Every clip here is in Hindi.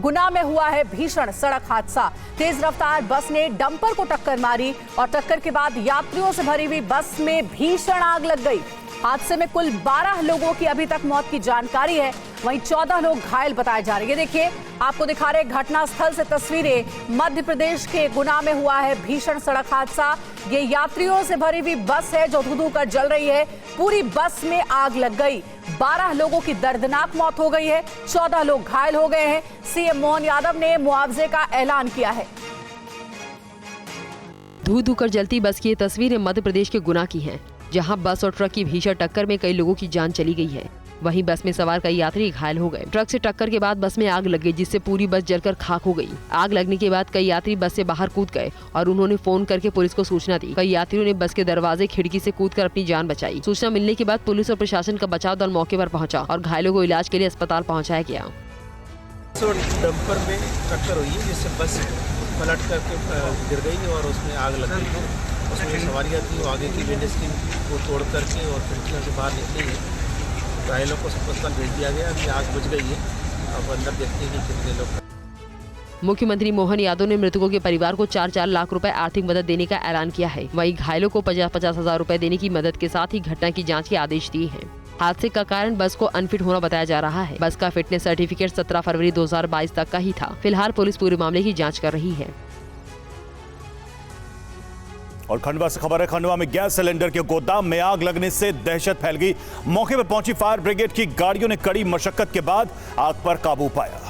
गुना में हुआ है भीषण सड़क हादसा। तेज रफ्तार बस ने डंपर को टक्कर मारी और टक्कर के बाद यात्रियों से भरी हुई बस में भीषण आग लग गई। हादसे में कुल 12 लोगों की अभी तक मौत की जानकारी है, वहीं 14 लोग घायल बताए जा रहे हैं। देखिए, आपको दिखा रहे घटनास्थल से तस्वीरें। मध्य प्रदेश के गुना में हुआ है भीषण सड़क हादसा। ये यात्रियों से भरी हुई बस है जो धू-धू कर जल रही है। पूरी बस में आग लग गई। 12 लोगों की दर्दनाक मौत हो गई है, 14 लोग घायल हो गए हैं। सीएम मोहन यादव ने मुआवजे का ऐलान किया है। धू-धू कर जलती बस की ये तस्वीरें मध्य प्रदेश के गुना की हैं, जहां बस और ट्रक की भीषण टक्कर में कई लोगों की जान चली गई है। वहीं बस में सवार कई यात्री घायल हो गए। ट्रक से टक्कर के बाद बस में आग लग गई, जिससे पूरी बस जलकर खाक हो गई। आग लगने के बाद कई यात्री बस से बाहर कूद गए और उन्होंने फोन करके पुलिस को सूचना दी। कई यात्रियों ने बस के दरवाजे खिड़की से कूदकर अपनी जान बचाई। सूचना मिलने के बाद पुलिस और प्रशासन का बचाव दल मौके पर पहुंचा और घायलों को इलाज के लिए अस्पताल पहुँचाया गया। डंपर में टक्कर हुई है, जिससे बस पलट करके गिर गई और उसमें आग लग गई। उसमें सवारियाँ थी, वो आगे की विंड स्क्रीन को तोड़ करके और खिड़कियों से बाहर निकली है। घायलों को अस्पताल भेज दिया गया। अभी आग बुझ गई है, अब अंदर देखते हैं कि कितने लोग। मुख्यमंत्री मोहन यादव ने मृतकों के परिवार को 4-4 लाख रुपए आर्थिक मदद देने का ऐलान किया है। वहीं घायलों को 50-50 हजार रुपए देने की मदद के साथ ही घटना की जांच के आदेश दिए हैं। हादसे का कारण बस को अनफिट होना बताया जा रहा है। बस का फिटनेस सर्टिफिकेट 17 फरवरी 2022 तक का ही था। फिलहाल पुलिस पूरे मामले की जाँच कर रही है। और खंडवा से खबर है, खंडवा में गैस सिलेंडर के गोदाम में आग लगने से दहशत फैल गई। मौके पर पहुंची फायर ब्रिगेड की गाड़ियों ने कड़ी मशक्कत के बाद आग पर काबू पाया।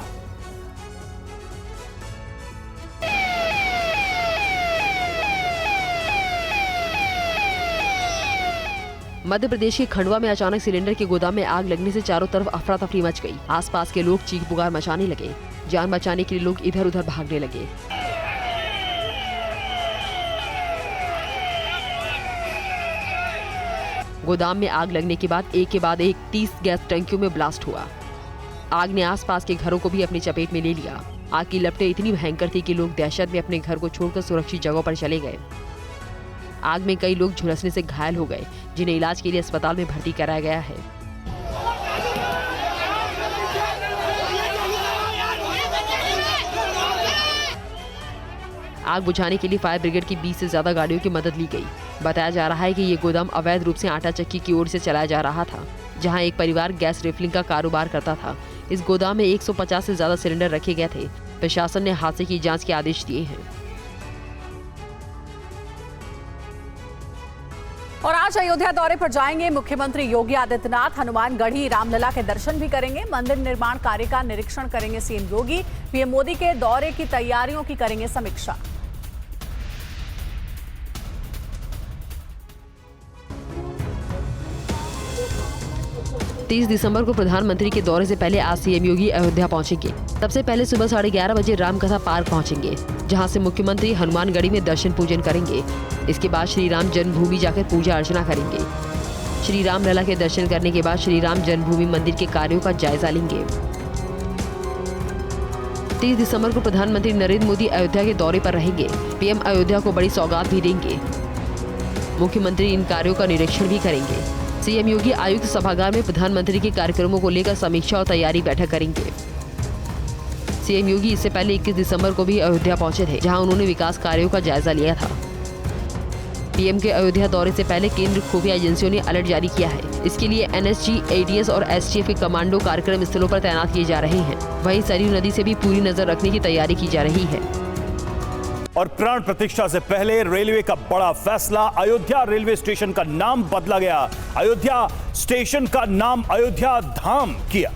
मध्य प्रदेश के खंडवा में अचानक सिलेंडर के गोदाम में आग लगने से चारों तरफ अफरा तफरी मच गई। आसपास के लोग चीख पुकार मचाने लगे। जान बचाने के लिए लोग इधर उधर भागने लगे। गोदाम में आग लगने के बाद एक के बाद एक 30 गैस टंकियों में ब्लास्ट हुआ। आग ने आसपास के घरों को भी अपनी चपेट में ले लिया। आग की लपटें इतनी भयंकर थी कि लोग दहशत में अपने घर को छोड़कर सुरक्षित जगहों पर चले गए। आग में कई लोग झुलसने से घायल हो गए, जिन्हें इलाज के लिए अस्पताल में भर्ती कराया गया है। आग बुझाने के लिए फायर ब्रिगेड की 20 से ज्यादा गाड़ियों की मदद ली गई। बताया जा रहा है कि ये गोदाम अवैध रूप से आटा चक्की की ओर से चलाया जा रहा था, जहां एक परिवार गैस रिफिलिंग का कारोबार करता था। इस गोदाम में 150 से ज्यादा सिलेंडर रखे गए थे। प्रशासन ने हादसे की जांच के आदेश दिए हैं। और आज अयोध्या दौरे पर जाएंगे मुख्यमंत्री योगी आदित्यनाथ। हनुमानगढ़ी रामलला के दर्शन भी करेंगे। मंदिर निर्माण कार्य का निरीक्षण करेंगे सीएम योगी। पीएम मोदी के दौरे की तैयारियों की करेंगे समीक्षा। तीस दिसंबर को प्रधानमंत्री के दौरे से पहले आज सीएम योगी अयोध्या पहुंचेंगे। सबसे पहले सुबह 11:30 बजे रामकथा पार्क पहुंचेंगे, जहां से मुख्यमंत्री हनुमानगढ़ी में दर्शन पूजन करेंगे। इसके बाद श्री राम जन्मभूमि जाकर पूजा अर्चना करेंगे। श्री राम लला के दर्शन करने के बाद श्री राम जन्मभूमि मंदिर के कार्यों का जायजा लेंगे। 30 दिसंबर को प्रधानमंत्री नरेंद्र मोदी अयोध्या के दौरे पर रहेंगे। पीएम अयोध्या को बड़ी सौगात भी देंगे। मुख्यमंत्री इन कार्यों का निरीक्षण भी करेंगे। सीएम योगी आयुक्त सभागार में प्रधानमंत्री के कार्यक्रमों को लेकर समीक्षा और तैयारी बैठक करेंगे। सीएम योगी इससे पहले 21 दिसंबर को भी अयोध्या पहुंचे थे, जहां उन्होंने विकास कार्यों का जायजा लिया था। पीएम के अयोध्या दौरे से पहले केंद्रीय खुफिया एजेंसियों ने अलर्ट जारी किया है। इसके लिए एनएसजी, एडीएस और एसटीएफ के कमांडो कार्यक्रम स्थलों पर तैनात किए जा रहे हैं। वहीं सरयू नदी से भी पूरी नजर रखने की तैयारी की जा रही है। और प्राण प्रतिष्ठा से पहले रेलवे का बड़ा फैसला, अयोध्या रेलवे स्टेशन का नाम बदला गया। अयोध्या स्टेशन का नाम अयोध्या धाम किया।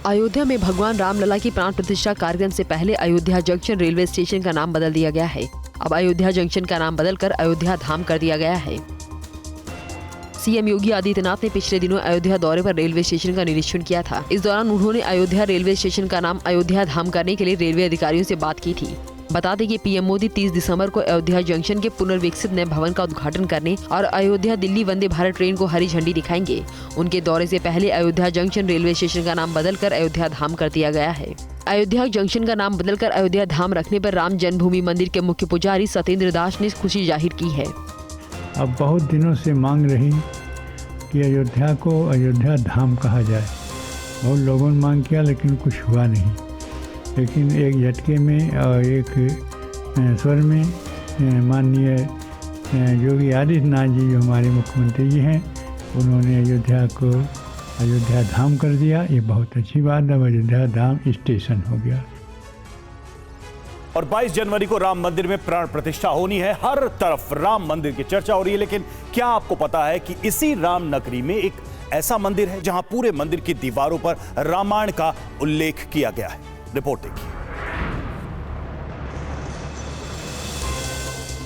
अयोध्या में भगवान रामलला की प्राण प्रतिष्ठा कार्यक्रम से पहले अयोध्या जंक्शन रेलवे स्टेशन का नाम बदल दिया गया है। अब अयोध्या जंक्शन का नाम बदलकर अयोध्या धाम कर दिया गया है। सीएम योगी आदित्यनाथ ने पिछले दिनों अयोध्या दौरे पर रेलवे स्टेशन का निरीक्षण किया था। इस दौरान उन्होंने अयोध्या रेलवे स्टेशन का नाम अयोध्या धाम करने के लिए रेलवे अधिकारियों से बात की थी। बता दें कि पीएम मोदी 30 दिसंबर को अयोध्या जंक्शन के पुनर्विकसित नए भवन का उद्घाटन करने और अयोध्या दिल्ली वंदे भारत ट्रेन को हरी झंडी दिखाएंगे। उनके दौरे से पहले अयोध्या जंक्शन रेलवे स्टेशन का नाम बदलकर अयोध्या धाम कर दिया गया है। अयोध्या जंक्शन का नाम बदलकर अयोध्या धाम रखने पर राम जन्मभूमि मंदिर के मुख्य पुजारी सत्येंद्र दास ने खुशी जाहिर की है। अब बहुत दिनों से मांग रही कि अयोध्या को अयोध्या धाम कहा जाए। बहुत लोगों ने मांग किया लेकिन कुछ हुआ नहीं, लेकिन एक झटके में और एक स्वर में माननीय योगी आदित्यनाथ जी जो हमारे मुख्यमंत्री जी हैं, उन्होंने अयोध्या को अयोध्या धाम कर दिया। ये बहुत अच्छी बात है। अयोध्या धाम स्टेशन हो गया। और 22 जनवरी को राम मंदिर में प्राण प्रतिष्ठा होनी है। हर तरफ राम मंदिर की चर्चा हो रही है, लेकिन क्या आपको पता है कि इसी राम नगरी में एक ऐसा मंदिर है जहां पूरे मंदिर की दीवारों पर रामायण का उल्लेख किया गया है? रिपोर्ट देखिए।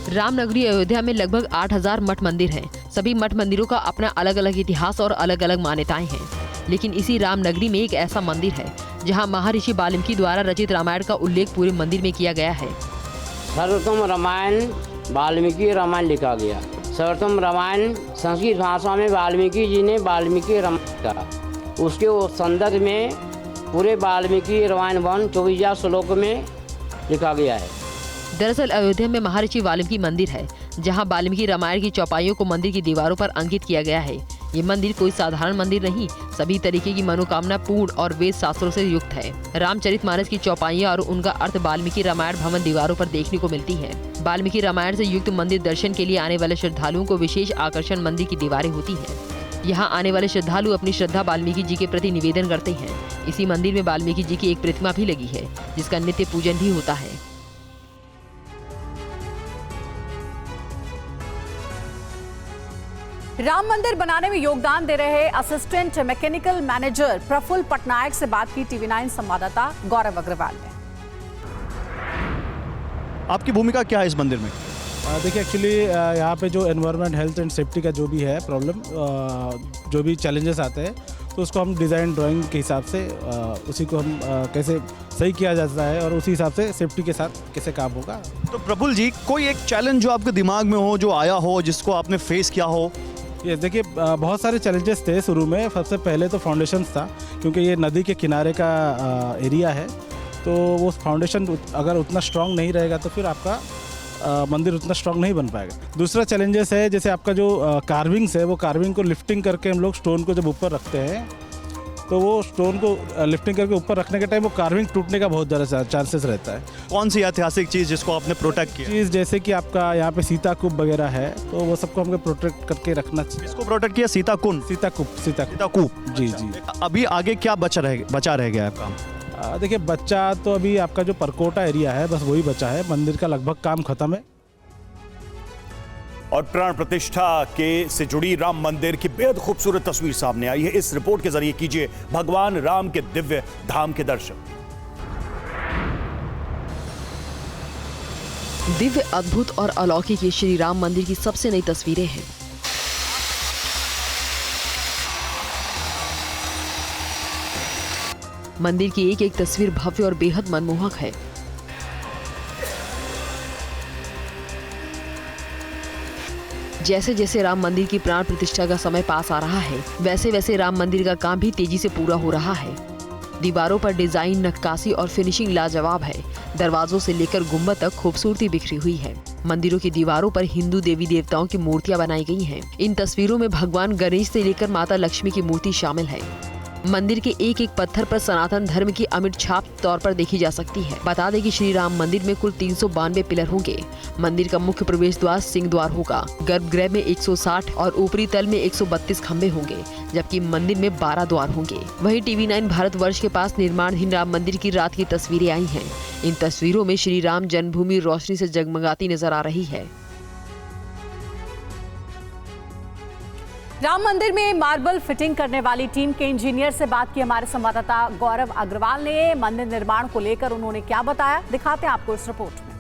रामनगरी अयोध्या में लगभग 8000 मठ मंदिर हैं। सभी मठ मंदिरों का अपना अलग अलग इतिहास और अलग अलग मान्यताएं हैं, लेकिन इसी रामनगरी में एक ऐसा मंदिर है जहां महर्षि वाल्मीकि द्वारा रचित रामायण का उल्लेख पूरे मंदिर में किया गया है। सर्वोत्तम रामायण वाल्मीकि रामायण लिखा गया। सर्वोत्तम रामायण संस्कृत भाषा में वाल्मीकि जी ने वाल्मीकि रामायण कहा। उसके संदर्भ में पूरे वाल्मीकि रामायण वन 24,000 श्लोक में लिखा गया है। दरअसल अयोध्या में महर्षि वाल्मीकि मंदिर है जहां वाल्मीकि रामायण की चौपाइयों को मंदिर की दीवारों पर अंकित किया गया है। ये मंदिर कोई साधारण मंदिर नहीं, सभी तरीके की मनोकामना पूर्ण और वेद शास्त्रों से युक्त है। रामचरितमानस की चौपाइयां और उनका अर्थ वाल्मीकि रामायण भवन दीवारों पर देखने को मिलती है। वाल्मीकि रामायण से युक्त मंदिर दर्शन के लिए आने वाले श्रद्धालुओं को विशेष आकर्षण मंदिर की दीवारें होती है। यहाँ आने वाले श्रद्धालु अपनी श्रद्धा वाल्मीकि जी के प्रति निवेदन करते हैं। इसी मंदिर में वाल्मीकि जी की एक प्रतिमा भी लगी है जिसका नित्य पूजन भी होता है। राम मंदिर बनाने में योगदान दे रहे assistant mechanical manager Prafulla Patnaik से बात की TV9 संवाददाता गौरव अग्रवाल ने। आपकी भूमिका क्या है इस मंदिर में? देखिए, एक्चुअली यहाँ पे जो एनवायरनमेंट हेल्थ एंड सेफ्टी का जो भी है प्रॉब्लम, जो भी चैलेंजेस आते हैं, तो उसको हम डिज़ाइन ड्राइंग के हिसाब से उसी को हम कैसे सही किया जाता है और उसी हिसाब से सेफ्टी के साथ कैसे काम होगा। तो प्रफुल्ल जी, कोई एक चैलेंज जो आपके दिमाग में हो, जो आया हो, जिसको आपने फेस किया हो? ये देखिए, बहुत सारे चैलेंजेस थे शुरू में। सबसे पहले तो फाउंडेशन था, क्योंकि ये नदी के किनारे का एरिया है, तो वो फाउंडेशन अगर उतना स्ट्रांग नहीं रहेगा तो फिर आपका मंदिर उतना स्ट्रांग नहीं बन पाएगा। दूसरा चैलेंजेस है, जैसे आपका जो कार्विंग्स है, वो कार्विंग को लिफ्टिंग करके हम लोग स्टोन को जब ऊपर रखते हैं, तो वो स्टोन को लिफ्टिंग करके ऊपर रखने के टाइम वो कार्विंग टूटने का बहुत ज़्यादा चांसेस रहता है। कौन सी ऐतिहासिक चीज़ जिसको आपने प्रोटेक्ट किया? चीज़ जैसे कि आपका यहाँ पे सीताकूप वगैरह है, तो वो सबको हमको प्रोटेक्ट करके रखना चाहिए। इसको प्रोटेक्ट किया? सीताकुंड? सीताकूप। जी जी। अभी आगे क्या बचा रह गया है काम? देखिए, बच्चा तो अभी आपका जो परकोटा एरिया है, बस वही बचा है। मंदिर का लगभग काम खत्म है। और प्राण प्रतिष्ठा से जुड़ी राम मंदिर की बेहद खूबसूरत तस्वीर सामने आई है। इस रिपोर्ट के जरिए कीजिए भगवान राम के दिव्य धाम के दर्शन। दिव्य, अद्भुत और अलौकिक ये श्री राम मंदिर की सबसे नई तस्वीरें हैं। मंदिर की एक एक तस्वीर भव्य और बेहद मनमोहक है। जैसे जैसे राम मंदिर की प्राण प्रतिष्ठा का समय पास आ रहा है, वैसे वैसे राम मंदिर का काम भी तेजी से पूरा हो रहा है। दीवारों पर डिजाइन, नक्काशी और फिनिशिंग लाजवाब है। दरवाजों से लेकर गुंबद तक खूबसूरती बिखरी हुई है। मंदिरों की दीवारों पर हिंदू देवी देवताओं की मूर्तियां बनाई गई हैं। इन तस्वीरों में भगवान गणेश से लेकर माता लक्ष्मी की मूर्ति शामिल है। मंदिर के एक एक पत्थर पर सनातन धर्म की अमिट छाप तौर पर देखी जा सकती है। बता दें कि श्री राम मंदिर में कुल 392 पिलर होंगे। मंदिर का मुख्य प्रवेश द्वार सिंह द्वार होगा। गर्भगृह में 160 और ऊपरी तल में 132 खंभे होंगे, जबकि मंदिर में 12 द्वार होंगे। वहीं TV9 भारतवर्ष के पास निर्माणधीन राम मंदिर की रात की तस्वीरें आई हैं। इन तस्वीरों में श्री राम जन्मभूमि रोशनी से जगमगाती नजर आ रही है। राम मंदिर में मार्बल फिटिंग करने वाली टीम के इंजीनियर से बात की हमारे संवाददाता गौरव अग्रवाल ने। मंदिर निर्माण को लेकर उन्होंने क्या बताया, दिखाते हैं आपको इस रिपोर्ट में।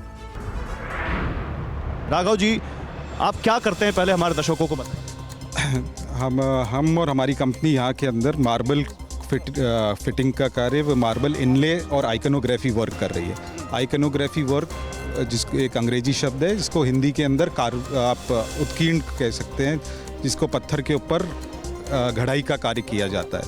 राघव जी, आप क्या करते हैं, पहले हमारे दर्शकों को बताएं। हम और हमारी कंपनी यहाँ के अंदर मार्बल फिटिंग का कार्य, मार्बल इनले और आइकनोग्राफी वर्क कर रही है। आइकनोग्राफी वर्क जिसको एक अंग्रेजी शब्द है, जिसको हिंदी के अंदर आप उत्कीर्ण कह सकते हैं, जिसको पत्थर के ऊपर घड़ाई का कार्य किया जाता है।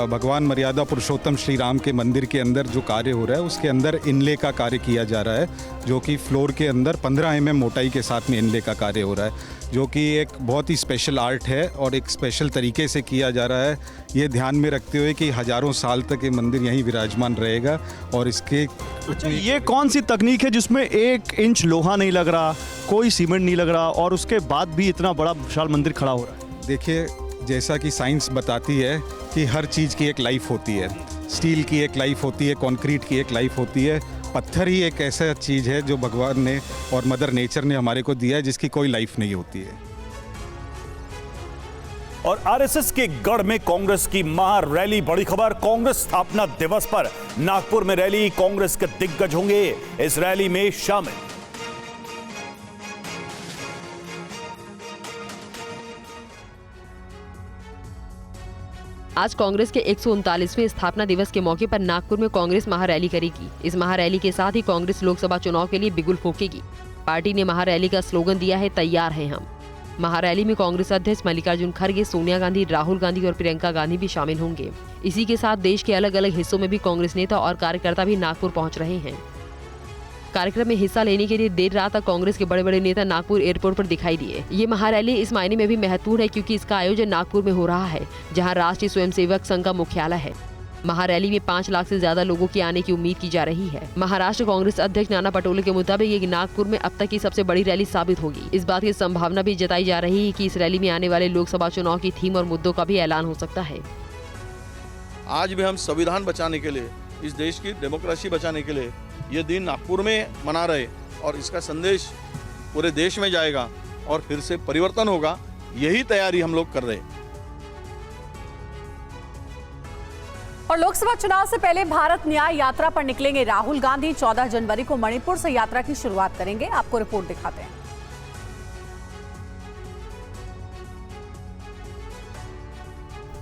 भगवान मर्यादा पुरुषोत्तम श्री राम के मंदिर के अंदर जो कार्य हो रहा है उसके अंदर इनले का कार्य किया जा रहा है, जो कि फ्लोर के अंदर 15 mm मोटाई के साथ में इनले का कार्य हो रहा है, जो कि एक बहुत ही स्पेशल आर्ट है और एक स्पेशल तरीके से किया जा रहा है, ये ध्यान में रखते हुए कि हज़ारों साल तक ये मंदिर यहीं विराजमान रहेगा। और इसके अच्छा, ये कौन सी तकनीक है जिसमें 1 इंच लोहा नहीं लग रहा, कोई सीमेंट नहीं लग रहा और उसके बाद भी इतना बड़ा विशाल मंदिर खड़ा हो रहा है? देखिए, जैसा कि साइंस बताती है कि हर चीज़ की एक लाइफ होती है, स्टील की एक लाइफ होती है, कंक्रीट की एक लाइफ होती है, पत्थर ही एक ऐसा चीज़ है जो भगवान ने और मदर नेचर ने हमारे को दिया है जिसकी कोई लाइफ नहीं होती है। और आरएसएस के गढ़ में कांग्रेस की महा रैली, बड़ी खबर, कांग्रेस स्थापना दिवस पर नागपुर में रैली, कांग्रेस के दिग्गज होंगे इस रैली में शामिल। आज कांग्रेस के 139वें स्थापना दिवस के मौके पर नागपुर में कांग्रेस महारैली करेगी। इस महारैली के साथ ही कांग्रेस लोकसभा चुनाव के लिए बिगुल फूंकेगी। पार्टी ने महारैली का स्लोगन दिया है, तैयार हैं हम। महारैली में कांग्रेस अध्यक्ष मल्लिकार्जुन खड़गे, सोनिया गांधी, राहुल गांधी और प्रियंका गांधी भी शामिल होंगे। इसी के साथ देश के अलग अलग हिस्सों में भी कांग्रेस नेता और कार्यकर्ता भी नागपुर पहुंच रहे हैं। कार्यक्रम में हिस्सा लेने के लिए देर रात तक कांग्रेस के बड़े बड़े नेता नागपुर एयरपोर्ट पर दिखाई दिए। ये महारैली इस मायने में भी महत्वपूर्ण है क्योंकि इसका आयोजन नागपुर में हो रहा है, जहां राष्ट्रीय स्वयंसेवक संघ का मुख्यालय है। महारैली में 5 लाख से ज्यादा लोगों के आने की उम्मीद की जा रही है। महाराष्ट्र कांग्रेस अध्यक्ष नाना पटोले के मुताबिक ये नागपुर में अब तक की सबसे बड़ी रैली साबित होगी। इस बात की संभावना भी जताई जा रही है कि इस रैली में आने वाले लोकसभा चुनाव की थीम और मुद्दों का भी ऐलान हो सकता है। आज भी हम संविधान बचाने के लिए, इस देश की डेमोक्रेसी बचाने के लिए ये दिन नागपुर में मना रहे और इसका संदेश पूरे देश में जाएगा और फिर से परिवर्तन होगा, यही तैयारी हम लोग कर रहे हैं। और लोकसभा चुनाव से पहले भारत न्याय यात्रा पर निकलेंगे राहुल गांधी। 14 जनवरी को मणिपुर से यात्रा की शुरुआत करेंगे। आपको रिपोर्ट दिखाते हैं।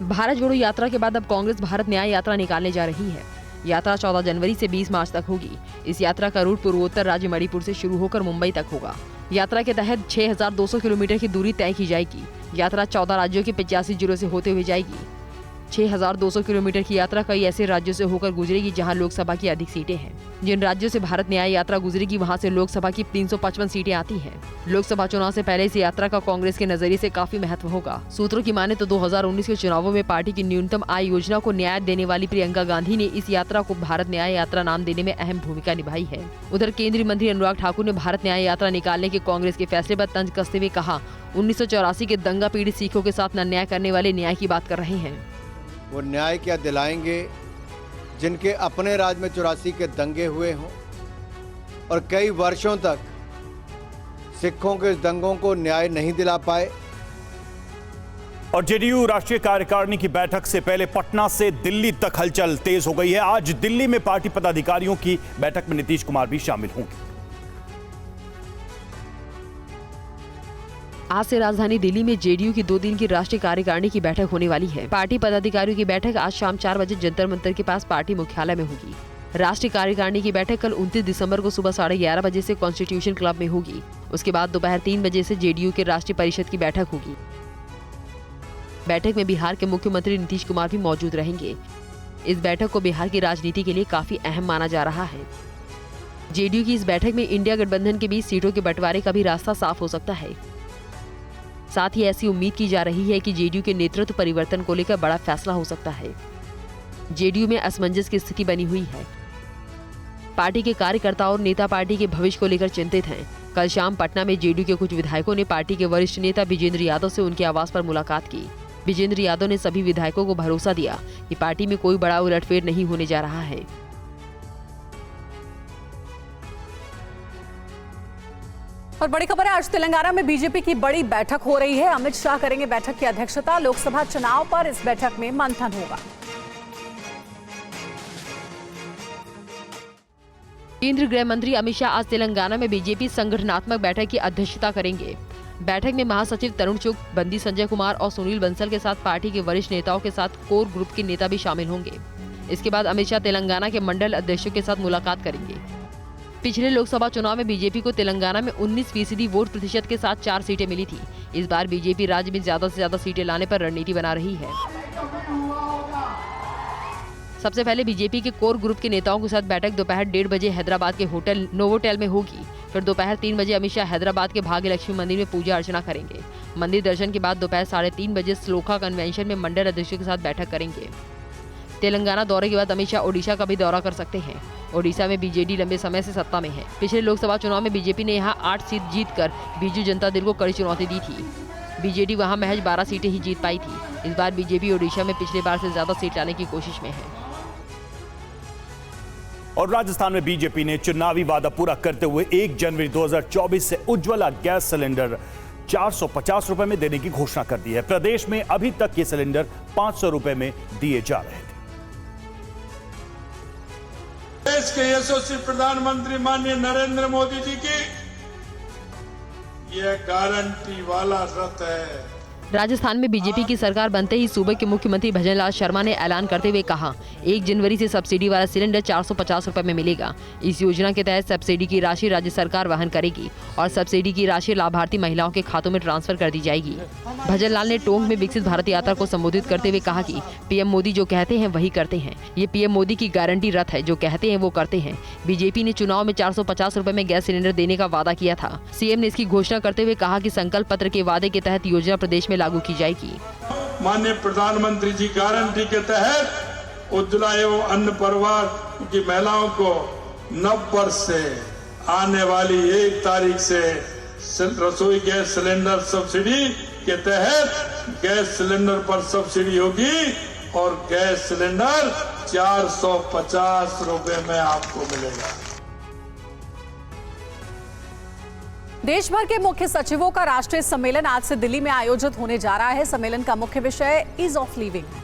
भारत जोड़ो यात्रा के बाद अब कांग्रेस भारत न्याय यात्रा निकालने जा रही है। यात्रा 14 जनवरी से 20 मार्च तक होगी। इस यात्रा का रूट पूर्वोत्तर राज्य मणिपुर से शुरू होकर मुंबई तक होगा। यात्रा के तहत 6200 किलोमीटर की दूरी तय की जाएगी। यात्रा 14 राज्यों के 85 जिलों से होते हुए जाएगी। 6200 किलोमीटर की यात्रा कई ऐसे राज्यों से होकर गुजरेगी जहां लोकसभा की अधिक सीटें हैं। जिन राज्यों से भारत न्याय यात्रा गुजरेगी वहां से लोकसभा की 355 सीटें आती हैं। लोकसभा चुनाव से पहले इस यात्रा का कांग्रेस के नजरिए से काफी महत्व होगा। सूत्रों की माने तो 2019 के चुनावों में पार्टी की न्यूनतम आय योजना को न्याय देने वाली प्रियंका गांधी ने इस यात्रा को भारत न्याय यात्रा नाम देने में अहम भूमिका निभाई है। उधर केंद्रीय मंत्री अनुराग ठाकुर ने भारत न्याय यात्रा निकालने के कांग्रेस के फैसले पर तंज कसते हुए कहा, 1984 के दंगा पीड़ित सिखों के साथ अन्याय करने वाले न्याय की बात कर रहे हैं। वो न्याय क्या दिलाएंगे जिनके अपने राज्य में 84 के दंगे हुए हों और कई वर्षों तक सिखों के दंगों को न्याय नहीं दिला पाए। और जेडीयू राष्ट्रीय कार्यकारिणी की बैठक से पहले पटना से दिल्ली तक हलचल तेज हो गई है। आज दिल्ली में पार्टी पदाधिकारियों की बैठक में नीतीश कुमार भी शामिल होंगे। आज से राजधानी दिल्ली में जेडीयू की 2 दिन की राष्ट्रीय कार्यकारिणी की बैठक होने वाली है। पार्टी पदाधिकारियों की बैठक आज शाम 4 बजे जंतर मंतर के पास पार्टी मुख्यालय में होगी। राष्ट्रीय कार्यकारिणी की बैठक कल 29 दिसंबर को सुबह 11:30 बजे से कॉन्स्टिट्यूशन क्लब में होगी। उसके बाद दोपहर 3 बजे से जेडीयू के राष्ट्रीय परिषद की बैठक होगी। बैठक में बिहार के मुख्यमंत्री नीतीश कुमार भी मौजूद रहेंगे। इस बैठक को बिहार की राजनीति के लिए काफी अहम माना जा रहा है। जेडीयू की इस बैठक में इंडिया गठबंधन के बीच सीटों के बंटवारे का भी रास्ता साफ हो सकता है। साथ ही ऐसी उम्मीद की जा रही है कि जेडीयू के नेतृत्व परिवर्तन को लेकर बड़ा फैसला हो सकता है। जेडीयू में असमंजस की स्थिति बनी हुई है। पार्टी के कार्यकर्ता और नेता पार्टी के भविष्य को लेकर चिंतित हैं। कल शाम पटना में जेडीयू के कुछ विधायकों ने पार्टी के वरिष्ठ नेता विजेंद्र यादव से उनके आवास पर मुलाकात की। विजेंद्र यादव ने सभी विधायकों को भरोसा दिया कि पार्टी में कोई बड़ा उलटफेर नहीं होने जा रहा है। और बड़ी खबर है, आज तेलंगाना में बीजेपी की बड़ी बैठक हो रही है। अमित शाह करेंगे बैठक की अध्यक्षता। लोकसभा चुनाव पर इस बैठक में मंथन होगा। केंद्रीय गृह मंत्री अमित शाह आज तेलंगाना में बीजेपी संगठनात्मक बैठक की अध्यक्षता करेंगे। बैठक में महासचिव तरुण चुग, बंदी संजय कुमार और सुनील बंसल के साथ पार्टी के वरिष्ठ नेताओं के साथ कोर ग्रुप के नेता भी शामिल होंगे। इसके बाद अमित शाह तेलंगाना के मंडल अध्यक्षों के साथ मुलाकात करेंगे। पिछले लोकसभा चुनाव में बीजेपी को तेलंगाना में 19% वोट प्रतिशत के साथ 4 सीटें मिली थी। इस बार बीजेपी राज्य में ज्यादा से ज्यादा सीटें लाने पर रणनीति बना रही है। सबसे पहले बीजेपी के कोर ग्रुप के नेताओं के साथ बैठक दोपहर 1:30 बजे हैदराबाद के होटल नोवोटेल में होगी। फिर दोपहर 3 बजे अमित शाह हैदराबाद के भाग्य लक्ष्मी मंदिर में पूजा अर्चना करेंगे। मंदिर दर्शन के बाद दोपहर 3:30 बजे स्लोखा कन्वेंशन में मंडल अध्यक्षों के साथ बैठक करेंगे। तेलंगाना दौरे के बाद अमित शाह ओडिशा का भी दौरा कर सकते हैं। ओडिशा में बीजेडी लंबे समय से सत्ता में है। पिछले लोकसभा चुनाव में बीजेपी ने यहां 8 सीट जीतकर बीजू जनता दल को कड़ी चुनौती दी थी। बीजेडी वहां महज 12 सीटें ही जीत पाई थी। इस बार बीजेपी ओडिशा में पिछले बार से ज्यादा सीट लाने की कोशिश में है। और राजस्थान में बीजेपी ने चुनावी वादा पूरा करते हुए 1 जनवरी 2024 से उज्ज्वला गैस सिलेंडर 450 रुपए में देने की घोषणा कर दी है। प्रदेश में अभी तक ये सिलेंडर 500 रुपए में दिए जा रहे थे। देश के यशस्वी प्रधानमंत्री माननीय नरेंद्र मोदी जी की यह गारंटी वाला रथ है। राजस्थान में बीजेपी की सरकार बनते ही सूबे के मुख्यमंत्री भजनलाल शर्मा ने ऐलान करते हुए कहा, 1 जनवरी से सब्सिडी वाला सिलेंडर 450 रुपए में मिलेगा। इस योजना के तहत सब्सिडी की राशि राज्य सरकार वहन करेगी और सब्सिडी की राशि लाभार्थी महिलाओं के खातों में ट्रांसफर कर दी जाएगी। भजनलाल ने टोंक में विकसित भारत यात्रा को संबोधित करते हुए कहा कि पीएम मोदी जो कहते हैं वही करते हैं। ये पीएम मोदी की गारंटी रथ है, जो कहते हैं वो करते हैं। बीजेपी ने चुनाव में 450 रुपए में गैस सिलेंडर देने का वादा किया था। सीएम ने इसकी घोषणा करते हुए कहा कि संकल्प पत्र के वादे के तहत योजना प्रदेश में लागू की जाएगी। माननीय प्रधानमंत्री जी गारंटी के तहत उज्ज्वला एवं अन्य परिवार की महिलाओं को नव वर्ष से आने वाली 1 तारीख से रसोई गैस सिलेंडर सब्सिडी के तहत गैस सिलेंडर पर सब्सिडी होगी और गैस सिलेंडर 450 रुपए में आपको मिलेगा। देश भर के मुख्य सचिवों का राष्ट्रीय सम्मेलन आज से दिल्ली में आयोजित होने जा रहा है। सम्मेलन का मुख्य विषय ईज ऑफ लिविंग है।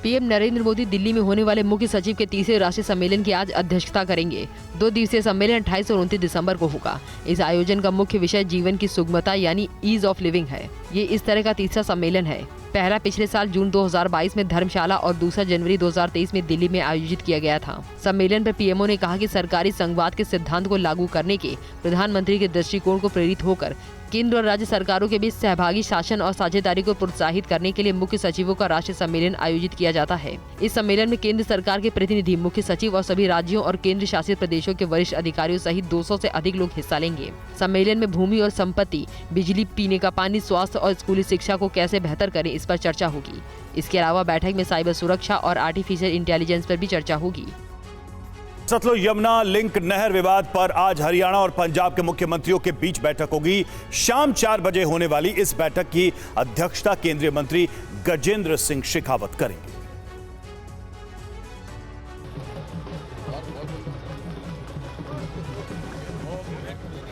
पीएम नरेंद्र मोदी दिल्ली में होने वाले मुख्य सचिव के 3रे राष्ट्रीय सम्मेलन की आज अध्यक्षता करेंगे। 2 दिवसीय सम्मेलन 28 और 29 दिसंबर को होगा। इस आयोजन का मुख्य विषय जीवन की सुगमता यानी ईज ऑफ लिविंग है। ये इस तरह का 3रा सम्मेलन है। पहला पिछले साल जून 2022 में धर्मशाला और दूसरा जनवरी 2023 में दिल्ली में आयोजित किया गया था। सम्मेलन पर पीएमओ ने कहा कि सरकारी संघवाद के सिद्धांत को लागू करने के प्रधानमंत्री के दृष्टिकोण को प्रेरित होकर केंद्र और राज्य सरकारों के बीच सहभागी शासन और साझेदारी को प्रोत्साहित करने के लिए मुख्य सचिवों का राष्ट्रीय सम्मेलन आयोजित किया जाता है। इस सम्मेलन में केंद्र सरकार के प्रतिनिधि, मुख्य सचिव और सभी राज्यों और केंद्र शासित प्रदेशों के वरिष्ठ अधिकारियों सहित 200 से अधिक लोग हिस्सा लेंगे। सम्मेलन में भूमि और संपत्ति, बिजली, पीने का पानी, स्वास्थ्य और स्कूली शिक्षा को कैसे बेहतर करें, इस पर चर्चा होगी। इसके अलावा बैठक में साइबर सुरक्षा और आर्टिफिशियल इंटेलिजेंस पर भी चर्चा होगी। सतलुज यमुना लिंक नहर विवाद पर आज हरियाणा और पंजाब के मुख्यमंत्रियों के बीच बैठक होगी। शाम 4 बजे होने वाली इस बैठक की अध्यक्षता केंद्रीय मंत्री गजेंद्र सिंह शेखावत करेंगे।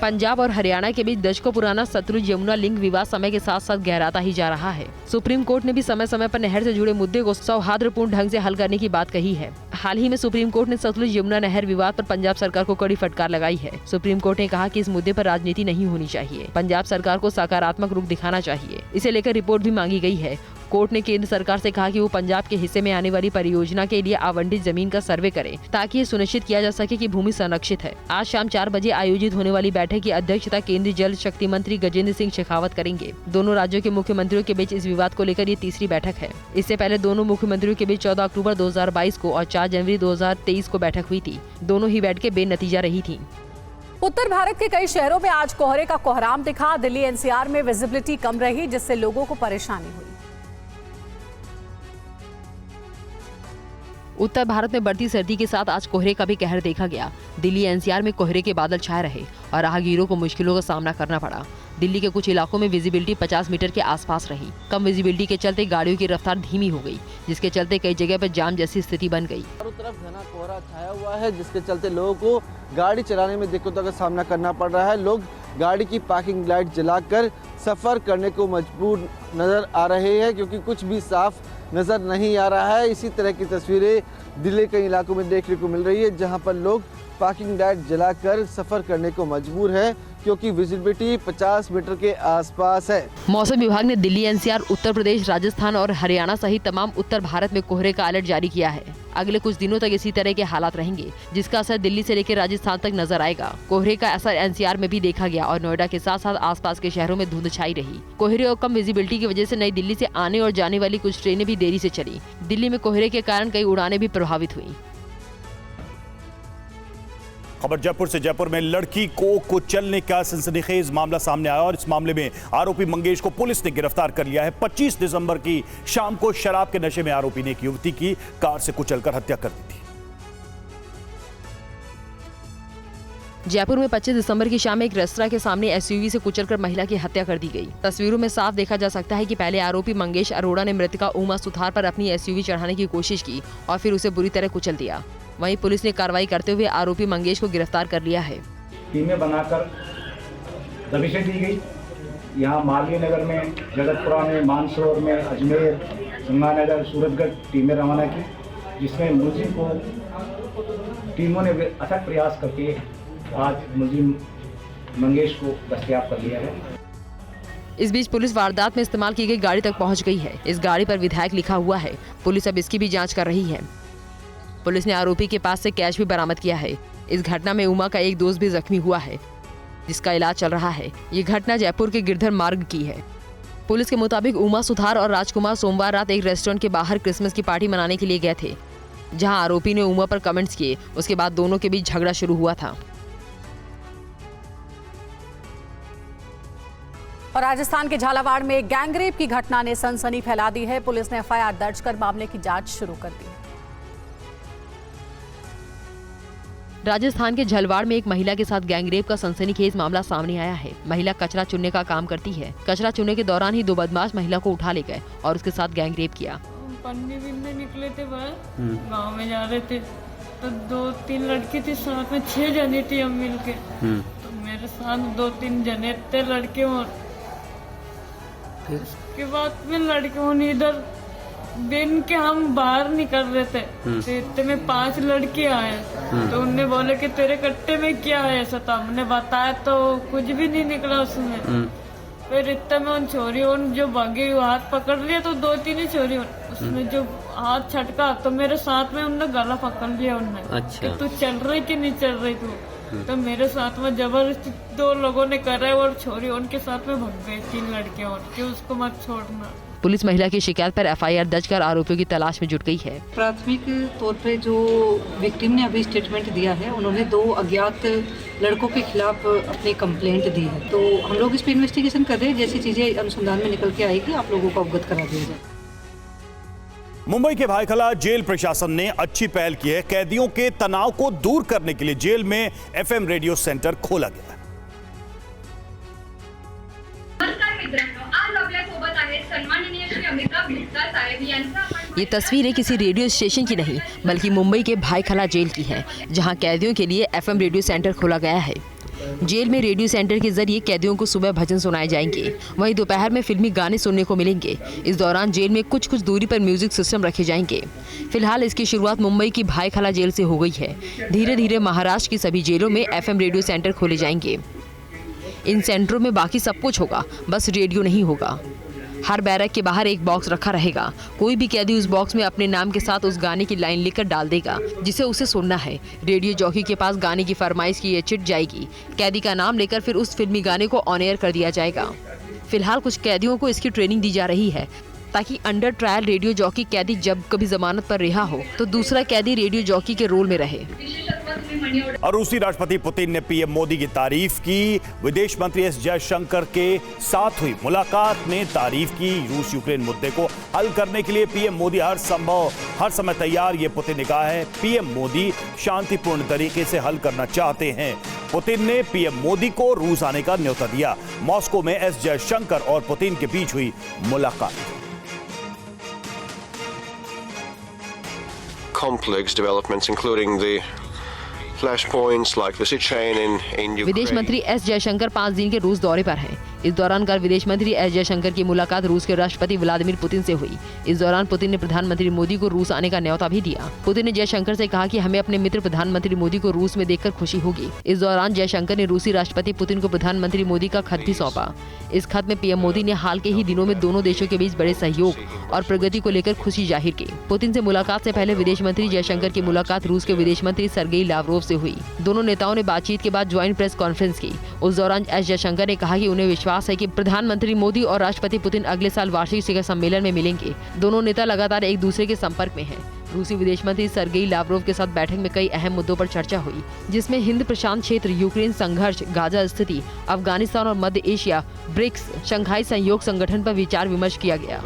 पंजाब और हरियाणा के बीच दशकों पुराना सतलुज यमुना लिंक विवाद समय के साथ साथ गहराता ही जा रहा है। सुप्रीम कोर्ट ने भी समय समय पर नहर से जुड़े मुद्दे को सौहार्दपूर्ण ढंग से हल करने की बात कही है। हाल ही में सुप्रीम कोर्ट ने सतलुज यमुना नहर विवाद पर पंजाब सरकार को कड़ी फटकार लगाई है। सुप्रीम कोर्ट ने कहा कि इस मुद्दे पर राजनीति नहीं होनी चाहिए। पंजाब सरकार को सकारात्मक रुख दिखाना चाहिए। इसे लेकर रिपोर्ट भी मांगी गई है। कोर्ट ने केंद्र सरकार से कहा कि वो पंजाब के हिस्से में आने वाली परियोजना के लिए आवंटित जमीन का सर्वे करे ताकि ये सुनिश्चित किया जा सके कि भूमि संरक्षित है। आज शाम 4 बजे आयोजित होने वाली बैठक की अध्यक्षता केंद्रीय जल शक्ति मंत्री गजेंद्र सिंह शेखावत करेंगे। दोनों राज्यों के मुख्यमंत्रियों के बीच इस विवाद को लेकर ये 3री बैठक है। इससे पहले दोनों मुख्यमंत्रियों के बीच 14 अक्टूबर 2022 को और 4 जनवरी 2023 को बैठक हुई थी। दोनों ही बैठकें बेनतीजा रही थी। उत्तर भारत के कई शहरों में आज कोहरे का कोहराम दिखा। दिल्ली एनसीआर में विजिबिलिटी कम रही, जिससे लोगों को परेशानी हुई। उत्तर भारत में बढ़ती सर्दी के साथ आज कोहरे का भी कहर देखा गया। दिल्ली एनसीआर में कोहरे के बादल छाए रहे और राहगीरों को मुश्किलों का सामना करना पड़ा। दिल्ली के कुछ इलाकों में विजिबिलिटी 50 मीटर के आसपास रही। कम विजिबिलिटी के चलते गाड़ियों की रफ्तार धीमी हो गई, जिसके चलते कई जगह पर जाम जैसी स्थिति बन गई। चारों तरफ घना कोहरा छाया हुआ है, जिसके चलते लोगों को गाड़ी चलाने में दिक्कतों का सामना करना पड़ रहा है। लोग गाड़ी की पार्किंग लाइट जलाकर सफर करने को मजबूर नजर आ रहे हैं, क्योंकि कुछ भी साफ नजर नहीं आ रहा है। इसी तरह की तस्वीरें दिल्ली के इलाकों में देखने को मिल रही है, जहां पर लोग पार्किंग लाइट जलाकर सफर करने को मजबूर है। क्योंकि विजिबिलिटी 50 मीटर के आसपास है। मौसम विभाग ने दिल्ली, एनसीआर, उत्तर प्रदेश, राजस्थान और हरियाणा सहित तमाम उत्तर भारत में कोहरे का अलर्ट जारी किया है। अगले कुछ दिनों तक इसी तरह के हालात रहेंगे, जिसका असर दिल्ली से लेकर राजस्थान तक नजर आएगा। कोहरे का असर एनसीआर में भी देखा गया और नोएडा के साथ साथ आसपास के शहरों में धुंध छाई रही। कोहरे और कम विजिबिलिटी की वजह से नई दिल्ली से आने और जाने वाली कुछ ट्रेनें भी देरी से चली। दिल्ली में कोहरे के कारण कई उड़ानें भी प्रभावित हुई। खबर जयपुर से। जयपुर में लड़की को कुचलने का सनसनीखेज मामला सामने आया और इस मामले में आरोपी मंगेश को पुलिस ने गिरफ्तार कर लिया है। 25 दिसंबर की शाम को शराब के नशे में आरोपी ने एक युवती की कार से कुचलकर हत्या कर दी थी। जयपुर में 25 दिसंबर की शाम एक रेस्तरां के सामने एसयूवी से कुचलकर महिला की हत्या कर दी गई। तस्वीरों में साफ देखा जा सकता है कि पहले आरोपी मंगेश अरोड़ा ने मृतका उमा सुथार पर अपनी एसयूवी चढ़ाने की कोशिश की और फिर उसे बुरी तरह कुचल दिया। वहीं पुलिस ने कार्रवाई करते हुए आरोपी मंगेश को गिरफ्तार कर लिया है। टीमें बनाकर दबिशें दी गई। यहाँ मालवीय नगर में, जगतपुरा में, मानसरोवर में, अजमेर, गंगानगर, सूरतगढ़ टीमें रवाना की, जिसमें मुलजिम को टीमों ने अथक प्रयास करके आज मुलजिम मंगेश को दस्तयाब कर लिया है। इस बीच पुलिस वारदात में इस्तेमाल की गई गाड़ी तक पहुंच गई है। इस गाड़ी पर विधायक लिखा हुआ है। पुलिस अब इसकी भी जांच कर रही है। पुलिस ने आरोपी के पास से कैश भी बरामद किया है। इस घटना में उमा का एक दोस्त भी जख्मी हुआ है, जिसका इलाज चल रहा है। ये घटना जयपुर के गिरधर मार्ग की है। पुलिस के मुताबिक उमा सुथार और राजकुमार सोमवार रात एक रेस्टोरेंट के बाहर क्रिसमस की पार्टी मनाने के लिए गए थे, जहां आरोपी ने उमा पर कमेंट्स किए। उसके बाद दोनों के बीच झगड़ा शुरू हुआ था। और राजस्थान के झालावाड़ में गैंगरेप की घटना ने सनसनी फैला दी है। पुलिस ने एफआईआर दर्ज कर मामले की जांच शुरू कर दी है। राजस्थान के झलवाड़ में एक महिला के साथ गैंगरेप का सनसनीखेज मामला सामने आया है। महिला कचरा चुनने का काम करती है। कचरा चुनने के दौरान ही दो बदमाश महिला को उठा ले गए और उसके साथ गैंगरेप किया। पन्नी बिन्ने निकले थे बाहर, गांव में जा रहे थे तो 2-3 लड़की थी साथ में, 6 जने थी हम मिलके। तो मेरे साथ 2-3 जने थे लड़के और उसके बाद में लड़कियों ने इधर दिन के हम बाहर निकल रहे थे तो इतने में 5 लड़के आए तो उनने बोले कि तेरे कट्टे में क्या है ऐसा। तो हमने बताया तो कुछ भी नहीं निकला उसमें। फिर इतने में उन छोरियों जो भागे हाथ पकड़ लिया तो 2-3 ही छोरियों उसने जो हाथ छटका तो मेरे साथ में उनने गला पकड़ लिया उनने। अच्छा। तू चल रही कि नहीं चल रही तू? तो मेरे साथ में जबरदस्ती 2 लोगों ने करा और छोरी उनके साथ में भाग गए 3 लड़के और कि उसको मत छोड़ना। पुलिस महिला की शिकायत पर एफआईआर दर्ज कर आरोपियों की तलाश में जुट गई है। प्राथमिक तौर पे जो विक्टिम ने अभी स्टेटमेंट दिया है, उन्होंने 2 अज्ञात लड़कों के खिलाफ अपनी कंप्लेंट दी है। तो हम लोग इस पे इन्वेस्टिगेशन कर रहे हैं। जैसी चीजें अनुसंधान में निकल के आएगी आप लोगों को अवगत करा दिया जाए। मुंबई के भायखला जेल प्रशासन ने अच्छी पहल की है। कैदियों के तनाव को दूर करने के लिए जेल में एफएम रेडियो सेंटर खोला गया। ये तस्वीरें किसी रेडियो स्टेशन की नहीं बल्कि मुंबई के भायखला जेल की है, जहां कैदियों के लिए एफएम रेडियो सेंटर खोला गया है। जेल में रेडियो सेंटर के जरिए कैदियों को सुबह भजन सुनाए जाएंगे, वहीं दोपहर में फिल्मी गाने सुनने को मिलेंगे। इस दौरान जेल में कुछ दूरी पर म्यूजिक सिस्टम रखे जाएंगे। फिलहाल इसकी शुरुआत मुंबई की भायखला जेल से हो गई है। धीरे धीरे महाराष्ट्र की सभी जेलों में एफएम रेडियो सेंटर खोले जाएंगे। इन सेंटरों में बाकी सब कुछ होगा, बस रेडियो नहीं होगा। हर बैरक के बाहर एक बॉक्स रखा रहेगा। कोई भी कैदी उस बॉक्स में अपने नाम के साथ उस गाने की लाइन लिखकर डाल देगा जिसे उसे सुनना है। रेडियो जॉकी के पास गाने की फरमाइश की ये चिट जाएगी। कैदी का नाम लेकर फिर उस फिल्मी गाने को ऑन एयर कर दिया जाएगा। फिलहाल कुछ कैदियों को इसकी ट्रेनिंग दी जा रही है ताकि अंडर ट्रायल रेडियो जॉकी कैदी जब कभी जमानत पर रिहा हो तो दूसरा कैदी रेडियो जॉकी के रोल में रहे। और रूसी राष्ट्रपति पुतिन ने पीएम मोदी की तारीफ की। विदेश मंत्री एस जयशंकर के साथ हुई मुलाकात में तारीफ की। रूस यूक्रेन मुद्दे को हल करने के लिए पीएम मोदी हर समय तैयार, ये पुतिन ने कहा है। पीएम मोदी शांतिपूर्ण तरीके से हल करना चाहते हैं। पुतिन ने पीएम मोदी को रूस आने का न्योता दिया। मॉस्को में एस जयशंकर और पुतिन के बीच हुई मुलाकात। Complex developments, including the flashpoints like the sea chain in Ukraine. विदेश मंत्री एस जयशंकर 5 दिन के रूस दौरे पर हैं। इस दौरान कल विदेश मंत्री एस जयशंकर की मुलाकात रूस के राष्ट्रपति व्लादिमीर पुतिन से हुई। इस दौरान पुतिन ने प्रधानमंत्री मोदी को रूस आने का न्योता भी दिया। पुतिन ने जयशंकर से कहा कि हमें अपने मित्र प्रधानमंत्री मोदी को रूस में देखकर खुशी होगी। इस दौरान जयशंकर ने रूसी राष्ट्रपति पुतिन को प्रधानमंत्री मोदी का खत भी सौंपा। इस खत में पीएम मोदी ने हाल के ही दिनों में दोनों देशों के बीच बड़े सहयोग और प्रगति को लेकर खुशी जाहिर की। पुतिन से मुलाकात से पहले विदेश मंत्री जयशंकर की मुलाकात रूस के विदेश मंत्री सर्गेई लावरोव से हुई। दोनों नेताओं ने बातचीत के बाद ज्वाइंट प्रेस कॉन्फ्रेंस की। उस दौरान एस जयशंकर ने कहा कि उन्हें विश्वास है कि प्रधानमंत्री मोदी और राष्ट्रपति पुतिन अगले साल वार्षिक शिखर सम्मेलन में मिलेंगे। दोनों नेता लगातार एक दूसरे के संपर्क में हैं। रूसी विदेश मंत्री सर्गेई लावरोव के साथ बैठक में कई अहम मुद्दों पर चर्चा हुई, जिसमें हिंद प्रशांत क्षेत्र, यूक्रेन संघर्ष, गाजा स्थिति, अफगानिस्तान और मध्य एशिया, ब्रिक्स, शंघाई सहयोग संगठन पर विचार विमर्श किया गया।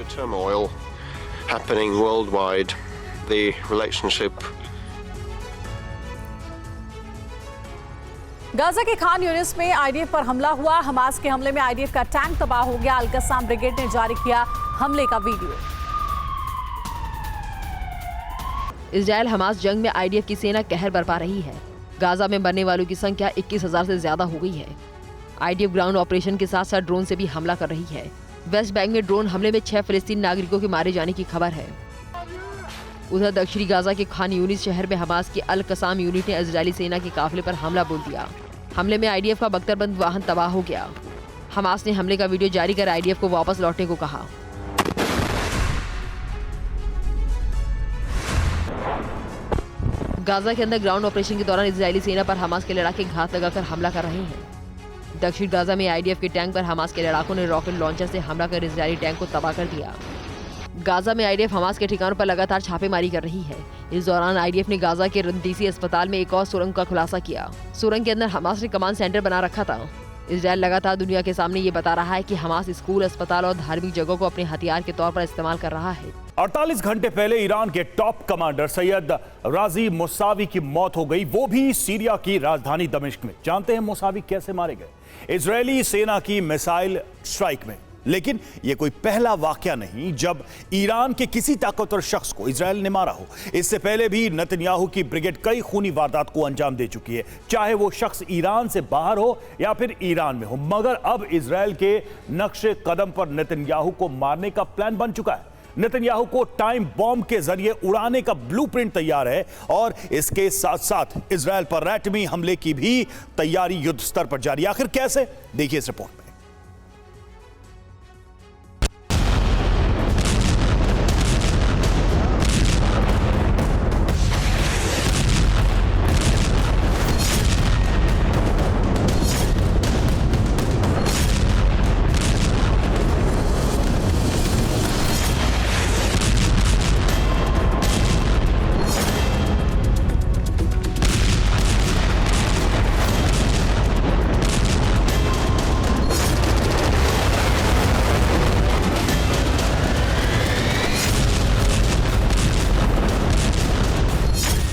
गाजा के खान यूनिस में आईडीएफ पर हमला हुआ। हमास के हमले में आईडीएफ का टैंक तबाह हो गया। अल-कस्साम ब्रिगेड ने जारी किया हमले का वीडियो। इजरायल हमास जंग में आईडीएफ की सेना कहर बरपा रही है। गाजा में मरने वालों की संख्या 21,000 से ज्यादा हो गई है। आईडीएफ ग्राउंड ऑपरेशन के साथ साथ ड्रोन से भी हमला कर रही है। वेस्ट बैंक में ड्रोन हमले में 6 फिलिस्तीनी नागरिकों के मारे जाने की खबर है। उधर दक्षिणी गाजा के खान यूनिस शहर में हमास की अल-कस्साम यूनिट ने इजरायली सेना के काफिले पर हमला बोल दिया। हमले में आईडीएफ का बख्तरबंद वाहन तबाह हो गया। हमास ने हमले का वीडियो जारी कर आईडीएफ को वापस लौटने को कहा। गाजा के अंदर ग्राउंड ऑपरेशन के दौरान इजरायली सेना पर हमास के लड़ाके घात लगाकर हमला कर रहे हैं। दक्षिण गाजा में आईडीएफ के टैंक पर हमास के लड़ाकों ने रॉकेट लॉन्चर से हमला कर इजरायली टैंक को तबाह कर दिया। गाजा में आईडीएफ हमास के ठिकानों पर लगातार छापेमारी कर रही है। इस दौरान आईडीएफ ने गाजा के रंदीसी अस्पताल में एक और सुरंग का खुलासा किया। सुरंग के अंदर हमास ने कमांड सेंटर बना रखा था। इजरायल लगातार दुनिया के सामने ये बता रहा है कि हमास स्कूल, अस्पताल और धार्मिक जगहों को अपने हथियार के तौर पर इस्तेमाल कर रहा है। 48 घंटे पहले ईरान के टॉप कमांडर सैयद राजी मुसावी की मौत हो गई, वो भी सीरिया की राजधानी दमिश्क में। जानते हैं मुसावी कैसे मारे गए? इजरायली सेना की मिसाइल स्ट्राइक में। लेकिन यह कोई पहला वाकया नहीं जब ईरान के किसी ताकतवर शख्स को इजरायल ने मारा हो। इससे पहले भी नेतन्याहू की ब्रिगेड कई खूनी वारदात को अंजाम दे चुकी है, चाहे वो शख्स ईरान से बाहर हो या फिर ईरान में हो। मगर अब इजरायल के नक्शे कदम पर नेतन्याहू को मारने का प्लान बन चुका है। नेतन्याहू को टाइम बॉम्ब के जरिए उड़ाने का ब्लूप्रिंट तैयार है और इसके साथ साथ इजरायल पर एटमी हमले की भी तैयारी युद्ध स्तर पर जारी। आखिर कैसे, देखिए इस रिपोर्ट में।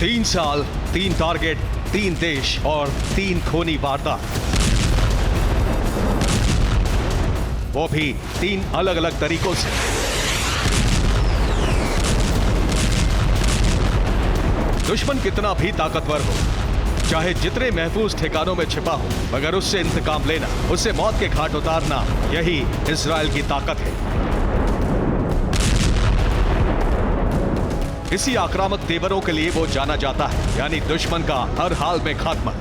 तीन साल, 3 टारगेट, 3 देश और 3 खूनी वारदात, वो भी 3 अलग अलग तरीकों से। दुश्मन कितना भी ताकतवर हो, चाहे जितने महफूज ठिकानों में छिपा हो, मगर उससे इंतकाम लेना, उससे मौत के घाट उतारना, यही इजरायल की ताकत है। इसी आक्रामक तेवरों के लिए वो जाना जाता है, यानी दुश्मन का हर हाल में खात्मा।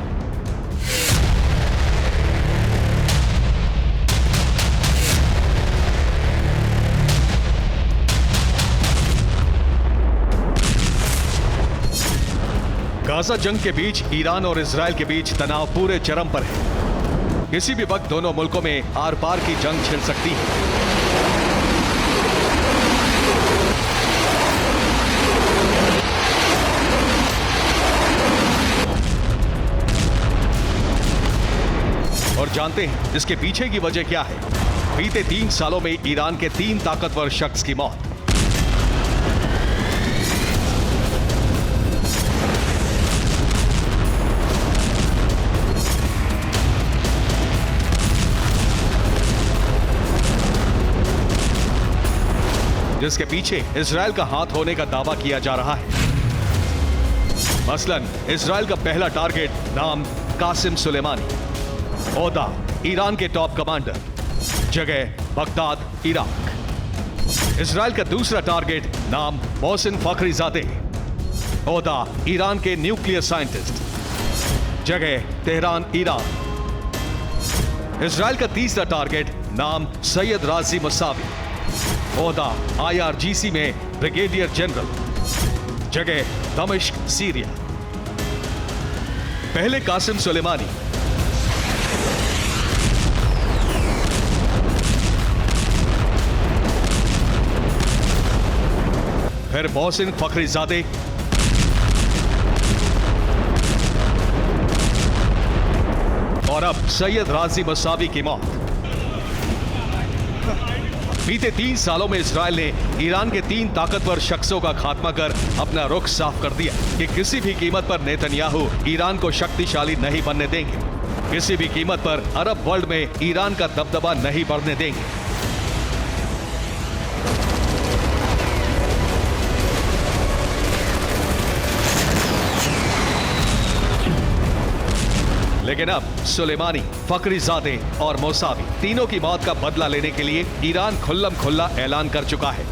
गाजा जंग के बीच ईरान और इजरायल के बीच तनाव पूरे चरम पर है। किसी भी वक्त दोनों मुल्कों में आर पार की जंग छिड़ सकती है। और जानते हैं इसके पीछे की वजह क्या है? बीते 3 सालों में ईरान के 3 ताकतवर शख्स की मौत। जिसके पीछे इजरायल का हाथ होने का दावा किया जा रहा है। मसलन इजरायल का पहला टारगेट नाम कासिम सुलेमानी, ओहदा ईरान के टॉप कमांडर, जगह बगदाद, इराक। इजराइल का दूसरा टारगेट नाम मोहसिन फखरीजादह, ओहदा ईरान के न्यूक्लियर साइंटिस्ट, जगह तेहरान, ईरान। इजराइल का तीसरा टारगेट नाम सैयद राजी मसावी, ओहदा IRGC में ब्रिगेडियर जनरल, जगह दमिश्क, सीरिया। पहले कासिम सुलेमानी, फिर मोहसिन फखरीजादह, और अब सैयद राजी मसावी की मौत। बीते 3 सालों में इजराइल ने ईरान के 3 ताकतवर शख्सों का खात्मा कर अपना रुख साफ कर दिया कि किसी भी कीमत पर नेतन्याहू ईरान को शक्तिशाली नहीं बनने देंगे, किसी भी कीमत पर अरब वर्ल्ड में ईरान का दबदबा नहीं बढ़ने देंगे। लेकिन अब सुलेमानी, फखरीजादह और मौसावी तीनों की मौत का बदला लेने के लिए ईरान खुल्लम खुल्ला ऐलान कर चुका है।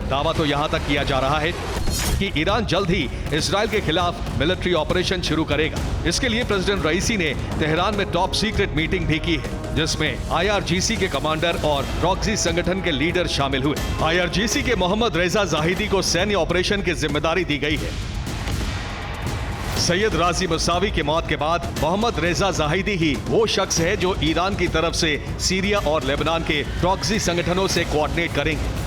दावा तो यहां तक किया जा रहा है कि ईरान जल्द ही इजराइल के खिलाफ मिलिट्री ऑपरेशन शुरू करेगा। इसके लिए प्रेसिडेंट रईसी ने तेहरान में टॉप सीक्रेट मीटिंग भी की है, जिसमें IRGC के कमांडर और प्रॉक्सी संगठन के लीडर शामिल हुए। IRGC के मोहम्मद रेजा जाहिदी को सैन्य ऑपरेशन की जिम्मेदारी दी गई है। सैयद राजी मसावी की मौत के बाद मोहम्मद रेजा जाहिदी ही वो शख्स है जो ईरान की तरफ से सीरिया और लेबनान के प्रॉक्सी संगठनों से कोऑर्डिनेट करेंगे।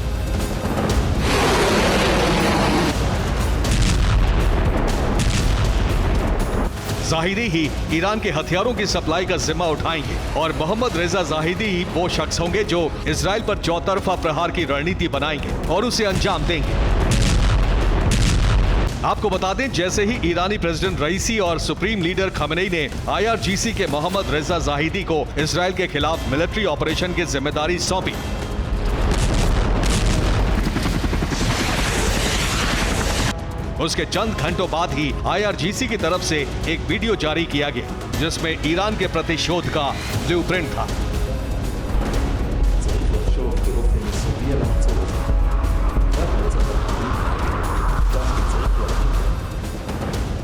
जाहिदी ही ईरान के हथियारों की सप्लाई का जिम्मा उठाएंगे और मोहम्मद रेजा जाहिदी ही वो शख्स होंगे जो इजराइल पर चौतरफा प्रहार की रणनीति बनाएंगे और उसे अंजाम देंगे। आपको बता दें, जैसे ही ईरानी प्रेसिडेंट रईसी और सुप्रीम लीडर खमेनी ने IRGC के मोहम्मद रेजा जाहिदी को इजराइल के खिलाफ मिलिट्री ऑपरेशन की जिम्मेदारी सौंपी, उसके चंद घंटों बाद ही IRGC की तरफ से एक वीडियो जारी किया गया, जिसमें ईरान के प्रतिशोध का ब्लूप्रिंट था।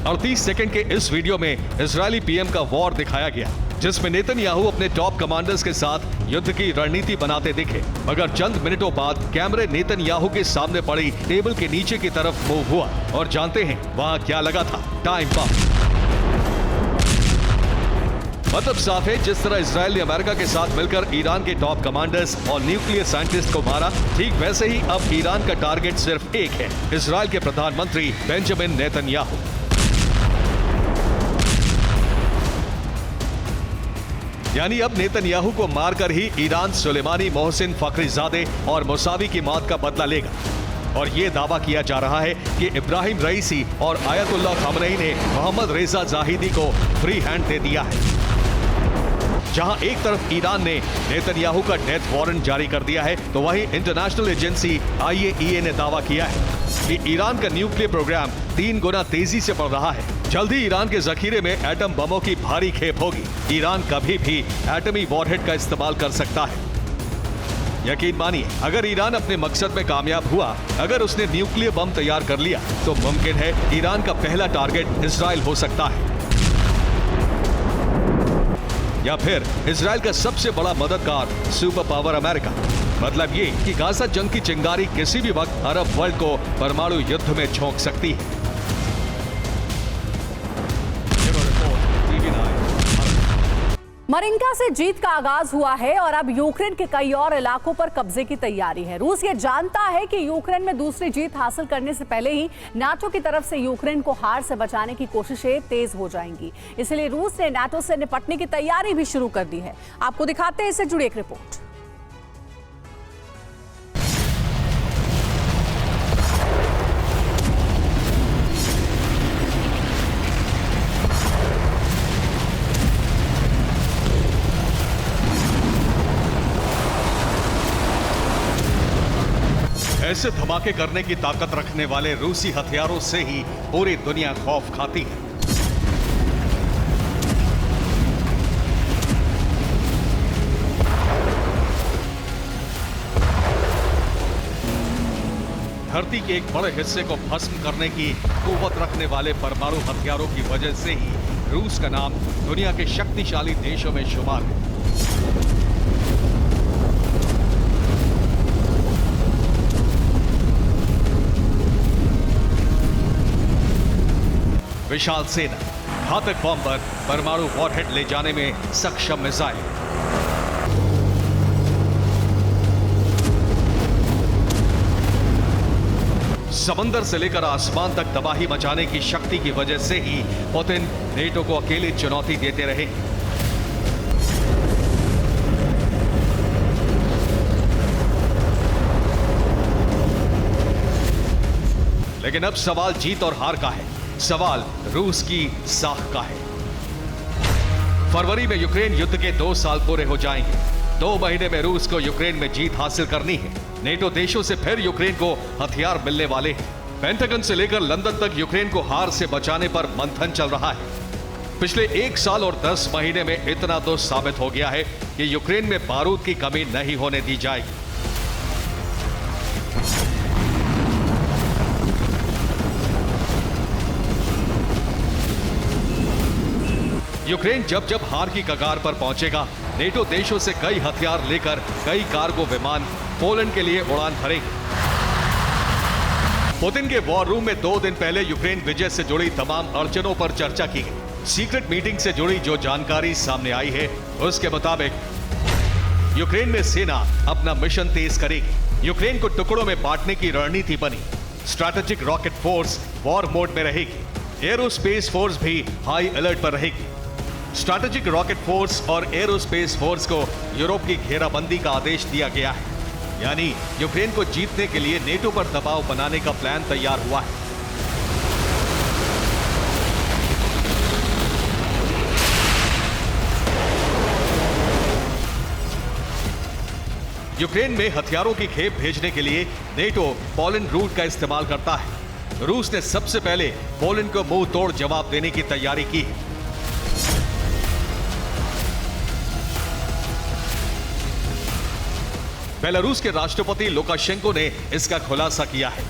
और 30 सेकंड के इस वीडियो में इजरायली PM का वॉर दिखाया गया, जिसमें नेतन्याहू अपने टॉप कमांडर्स के साथ युद्ध की रणनीति बनाते दिखे। मगर चंद मिनटों बाद कैमरे नेतन्याहू के सामने पड़ी टेबल के नीचे की तरफ मूव हुआ और जानते हैं वहां क्या लगा था? Time bomb. मतलब साफ है, जिस तरह इजरायल ने अमेरिका के साथ मिलकर ईरान के टॉप कमांडर्स और न्यूक्लियर साइंटिस्ट को मारा, ठीक वैसे ही अब ईरान का टारगेट सिर्फ एक है, इजरायल के प्रधानमंत्री बेंजामिन नेतन्याहू। यानी अब नेतन्याहू को मारकर ही ईरान सुलेमानी, मोहसिन फखरीजादह और मौसावी की मौत का बदला लेगा। और ये दावा किया जा रहा है कि इब्राहिम रईसी और आयतुल्लाह खमेनी ने मोहम्मद रेजा जाहिदी को फ्री हैंड दे दिया है। जहां एक तरफ ईरान ने नेतन्याहू का डेथ वारंट जारी कर दिया है, तो वहीं इंटरनेशनल एजेंसी IAEA ने दावा किया है कि ईरान का न्यूक्लियर प्रोग्राम 3 गुना तेजी से बढ़ रहा है। जल्द ही ईरान के जखीरे में एटम बमों की भारी खेप होगी। ईरान कभी भी एटमी वॉरहेड का इस्तेमाल कर सकता है। यकीन मानिए, अगर ईरान अपने मकसद में कामयाब हुआ, अगर उसने न्यूक्लियर बम तैयार कर लिया, तो मुमकिन है ईरान का पहला टारगेट इजराइल हो सकता है, या फिर इजराइल का सबसे बड़ा मददगार सुपर पावर अमेरिका। मतलब ये कि गाजा जंग की चिंगारी किसी भी वक्त अरब वर्ल्ड को परमाणु युद्ध में झोंक सकती है। मरिंका से जीत का आगाज हुआ है और अब यूक्रेन के कई और इलाकों पर कब्जे की तैयारी है। रूस ये जानता है कि यूक्रेन में दूसरी जीत हासिल करने से पहले ही नाटो की तरफ से यूक्रेन को हार से बचाने की कोशिशें तेज हो जाएंगी। इसलिए रूस ने नाटो से निपटने की तैयारी भी शुरू कर दी है। आपको दिखाते हैं इससे जुड़ी एक रिपोर्ट। ऐसे धमाके करने की ताकत रखने वाले रूसी हथियारों से ही पूरी दुनिया खौफ खाती है। धरती के एक बड़े हिस्से को भस्म करने की कुव्वत रखने वाले परमाणु हथियारों की वजह से ही रूस का नाम दुनिया के शक्तिशाली देशों में शुमार है। विशाल सेना, घातक बॉम्बर, परमाणु वॉरहेड ले जाने में सक्षम मिसाइल। समंदर से लेकर आसमान तक तबाही मचाने की शक्ति की वजह से ही पुतिन नेटो को अकेले चुनौती देते रहे। लेकिन अब सवाल जीत और हार का है, सवाल रूस की साख का है। फरवरी में यूक्रेन युद्ध के 2 साल पूरे हो जाएंगे। 2 महीने में रूस को यूक्रेन में जीत हासिल करनी है। नेटो देशों से फिर यूक्रेन को हथियार मिलने वाले हैं। पेंटागन से लेकर लंदन तक यूक्रेन को हार से बचाने पर मंथन चल रहा है। पिछले 1 साल और 10 महीने में इतना तो साबित हो गया है कि यूक्रेन में बारूद की कमी नहीं होने दी जाएगी। यूक्रेन जब जब हार की कगार पर पहुंचेगा, नेटो देशों से कई हथियार लेकर कई कार्गो विमान पोलैंड के लिए उड़ान भरेंगे। पुतिन के वॉर रूम में 2 दिन पहले यूक्रेन विजय से जुड़ी तमाम अड़चनों पर चर्चा की गई। सीक्रेट मीटिंग से जुड़ी जो जानकारी सामने आई है, उसके मुताबिक यूक्रेन में सेना अपना मिशन तेज करेगी। यूक्रेन को टुकड़ों में बांटने की रणनीति बनी। Strategic rocket force war mode में रहेगी। एरोस्पेस फोर्स भी हाई अलर्ट पर रहेगी। स्ट्रैटेजिक रॉकेट फोर्स और एरोस्पेस फोर्स को यूरोप की घेराबंदी का आदेश दिया गया है। यानी यूक्रेन को जीतने के लिए नेटो पर दबाव बनाने का प्लान तैयार हुआ है। यूक्रेन में हथियारों की खेप भेजने के लिए नेटो पोलैंड रूट का इस्तेमाल करता है। रूस ने सबसे पहले पोलैंड को मुंह तोड़ जवाब देने की तैयारी की है। बेलारूस के राष्ट्रपति लुकाशेंको ने इसका खुलासा किया है।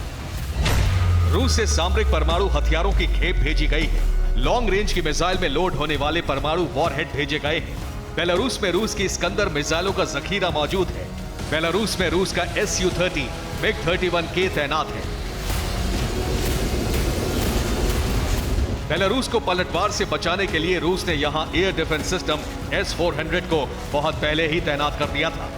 रूस से सामरिक परमाणु हथियारों की खेप भेजी गई है। लॉन्ग रेंज की मिसाइल में लोड होने वाले परमाणु वॉरहेड भेजे गए हैं। बेलारूस में रूस की इस्कंदर मिसाइलों का जखीरा मौजूद है। बेलारूस में रूस का Su-30 MiG-31K तैनात है। बेलारूस को पलटवार से बचाने के लिए रूस ने यहां एयर डिफेंस सिस्टम S-400 को बहुत पहले ही तैनात कर दिया था।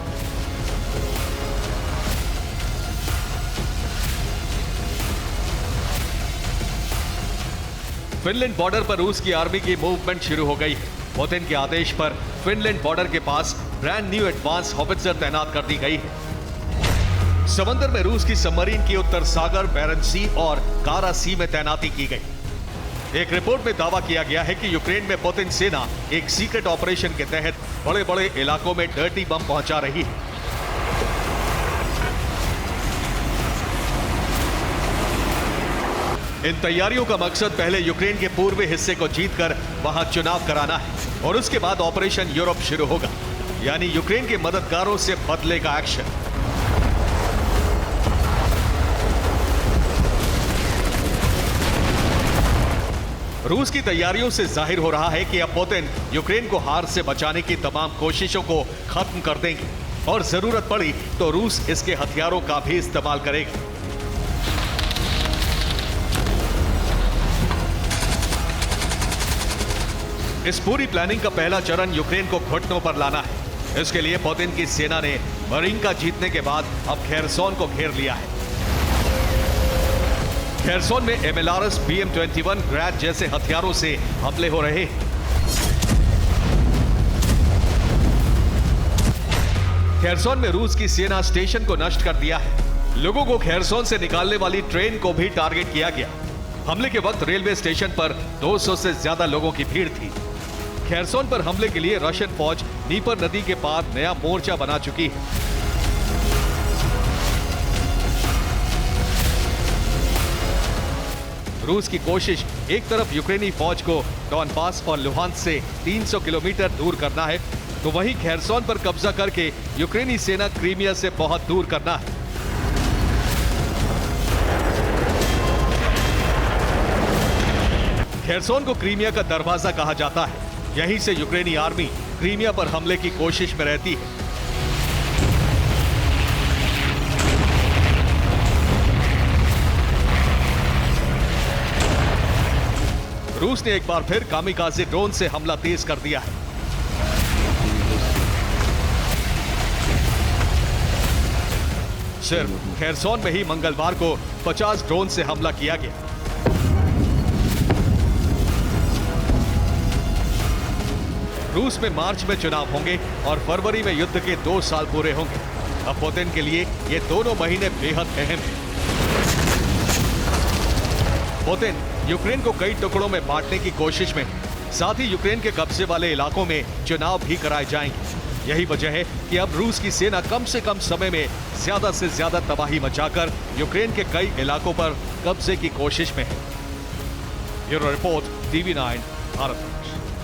फिनलैंड बॉर्डर पर रूस की आर्मी की मूवमेंट शुरू हो गई है। पुतिन के आदेश पर फिनलैंड बॉर्डर के पास ब्रांड न्यू एडवांस हॉवित्जर तैनात कर दी गई है। समंदर में रूस की सबमरीन की उत्तर सागर, बैरन सी और कारा सी में तैनाती की गई। एक रिपोर्ट में दावा किया गया है कि यूक्रेन में पुतिन सेना एक सीक्रेट ऑपरेशन के तहत बड़े बड़े इलाकों में डर्टी बम पहुंचा रही है। इन तैयारियों का मकसद पहले यूक्रेन के पूर्वी हिस्से को जीतकर वहां चुनाव कराना है और उसके बाद ऑपरेशन यूरोप शुरू होगा। यानी यूक्रेन के मददगारों से बदलेगा एक्शन। रूस की तैयारियों से जाहिर हो रहा है कि अब पुतिन यूक्रेन को हार से बचाने की तमाम कोशिशों को खत्म कर देंगे और जरूरत पड़ी तो रूस इसके हथियारों का भी इस्तेमाल करेगा। इस पूरी प्लानिंग का पहला चरण यूक्रेन को घुटनों पर लाना है। इसके लिए पुतिन की सेना ने मरीनका जीतने के बाद अब खेरसोन को घेर लिया है। खेरसोन में MLRS BM-21 ग्रैड जैसे हथियारों से हमले हो रहे हैं। खेरसोन में रूस की सेना स्टेशन को नष्ट कर दिया है। लोगों को खेरसोन से निकालने वाली ट्रेन को भी टारगेट किया गया। हमले के वक्त रेलवे स्टेशन पर 200 से ज्यादा लोगों की भीड़ थी। खेरसोन पर हमले के लिए रशियन फौज नीपर नदी के पार नया मोर्चा बना चुकी है। रूस की कोशिश एक तरफ यूक्रेनी फौज को डॉनबास और लुहांस्क से 300 किलोमीटर दूर करना है, तो वहीं खेरसोन पर कब्जा करके यूक्रेनी सेना क्रीमिया से बहुत दूर करना है। खेरसोन को क्रीमिया का दरवाजा कहा जाता है। यहीं से यूक्रेनी आर्मी क्रीमिया पर हमले की कोशिश में रहती है। रूस ने एक बार फिर कामिकाज़े ड्रोन से हमला तेज कर दिया है। सिर्फ खेरसोन में ही मंगलवार को 50 ड्रोन से हमला किया गया। रूस में मार्च में चुनाव होंगे और फरवरी में युद्ध के 2 साल पूरे होंगे। अब पुतिन के लिए ये दोनों महीने बेहद अहम हैं। पुतिन यूक्रेन को कई टुकड़ों में बांटने की कोशिश में है। साथ ही यूक्रेन के कब्जे वाले इलाकों में चुनाव भी कराए जाएंगे। यही वजह है कि अब रूस की सेना कम से कम समय में ज्यादा से ज्यादा तबाही मचाकर यूक्रेन के कई इलाकों पर कब्जे की कोशिश में है। Bureau report, TV9 Bharat.